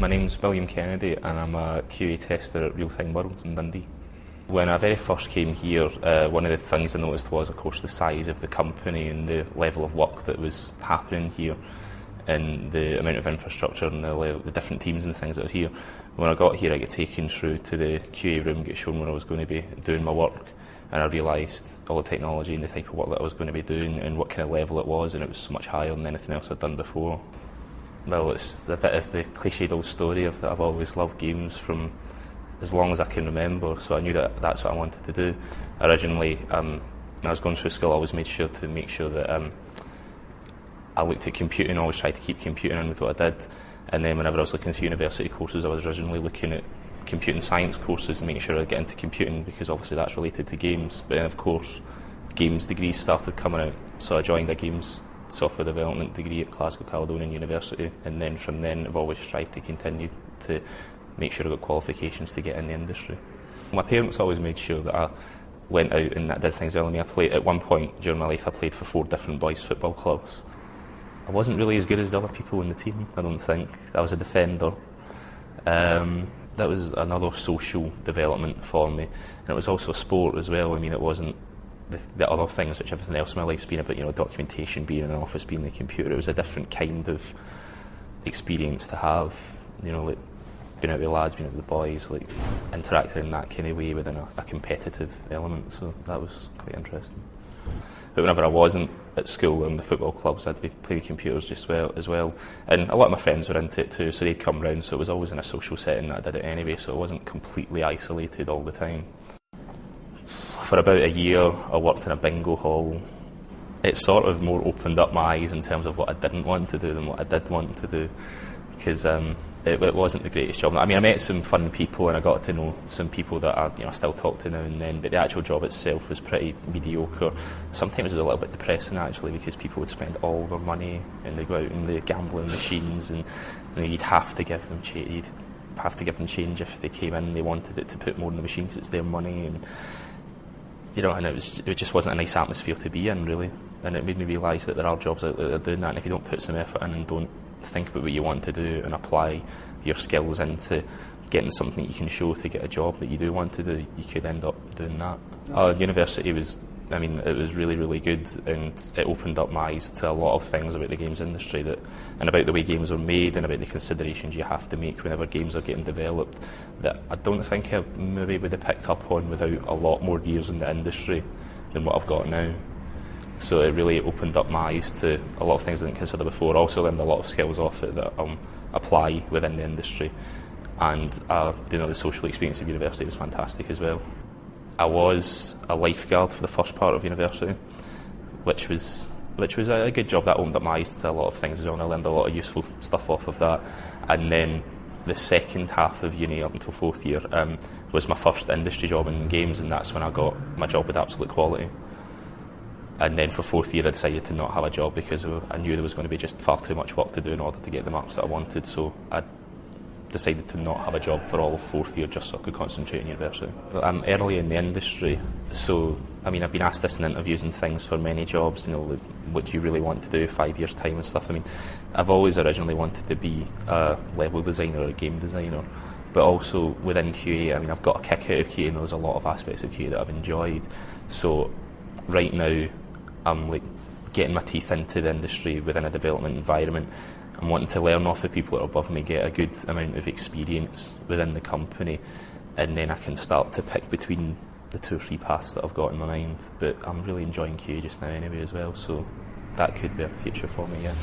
My name's William Kennedy and I'm a QA tester at Real Time Worlds in Dundee. When I very first came here, one of the things I noticed was, of course, the size of the company and the level of work that was happening here and the amount of infrastructure and the different teams and things that are here. When I got here, I got taken through to the QA room, got shown where I was going to be doing my work, and I realised all the technology and the type of work that I was going to be doing and what kind of level it was, and it was so much higher than anything else I'd done before. Well, it's a bit of the cliched old story of that I've always loved games from as long as I can remember, so I knew that that's what I wanted to do. Originally, when I was going through school, I always made sure that I looked at computing, always tried to keep computing in with what I did, and then whenever I was looking into university courses, I was originally looking at computing science courses and making sure I'd get into computing because obviously that's related to games. But then of course, games degrees started coming out, so I joined a games software development degree at Glasgow Caledonian University, and then from then I've always strived to continue to make sure I got qualifications to get in the industry. My parents always made sure that I went out and I did things well. At one point during my life I played for 4 different boys football clubs. I wasn't really as good as the other people in the team, I don't think. I was a defender. That was another social development for me, and it was also sport as well. I mean, it wasn't the other things which everything else in my life's been about, documentation, being in an office, being in the computer. It was a different kind of experience to have, like being out with the lads, being out with the boys, like interacting in that kind of way within a competitive element, so that was quite interesting. But whenever I wasn't at school and the football clubs, I'd be playing computers just as well. And a lot of my friends were into it too, so they'd come round, so it was always in a social setting that I did it anyway, so I wasn't completely isolated all the time. For about a year, I worked in a bingo hall. It sort of more opened up my eyes in terms of what I didn't want to do than what I did want to do, because it wasn't the greatest job. I mean, I met some fun people and I got to know some people that I still talk to now and then, but the actual job itself was pretty mediocre. Sometimes it was a little bit depressing actually, because people would spend all their money and they'd go out in the gambling machines, and you'd have to give them change if they came in and they wanted it to put more in the machine because it's their money, and and it just wasn't a nice atmosphere to be in, really. And it made me realise that there are jobs out there that are doing that, and if you don't put some effort in and don't think about what you want to do and apply your skills into getting something you can show to get a job that you do want to do, you could end up doing that. University was, it was really, really good, and it opened up my eyes to a lot of things about the games industry and about the way games are made and about the considerations you have to make whenever games are getting developed that I don't think I maybe would have picked up on without a lot more years in the industry than what I've got now. So it really opened up my eyes to a lot of things I didn't consider before. I also learned a lot of skills off it that apply within the industry, and the social experience of university was fantastic as well. I was a lifeguard for the first part of university, which was a good job. That opened up my eyes to a lot of things as well, and I learned a lot of useful stuff off of that. And then the second half of uni, up until 4th year, was my first industry job in games, and that's when I got my job with Absolute Quality. And then for 4th year I decided to not have a job because I knew there was going to be just far too much work to do in order to get the marks that I wanted, so I decided to not have a job for all of 4th year just so I could concentrate on university. I'm early in the industry, so I've been asked this in interviews and things for many jobs, what do you really want to do 5 years time and stuff. I've always originally wanted to be a level designer or a game designer, but also within QA, I've got a kick out of QA, and there's a lot of aspects of QA that I've enjoyed. So right now I'm getting my teeth into the industry within a development environment. I'm wanting to learn off the people that are above me, get a good amount of experience within the company, and then I can start to pick between the 2 or 3 paths that I've got in my mind. But I'm really enjoying QA just now anyway as well, so that could be a future for me, yeah.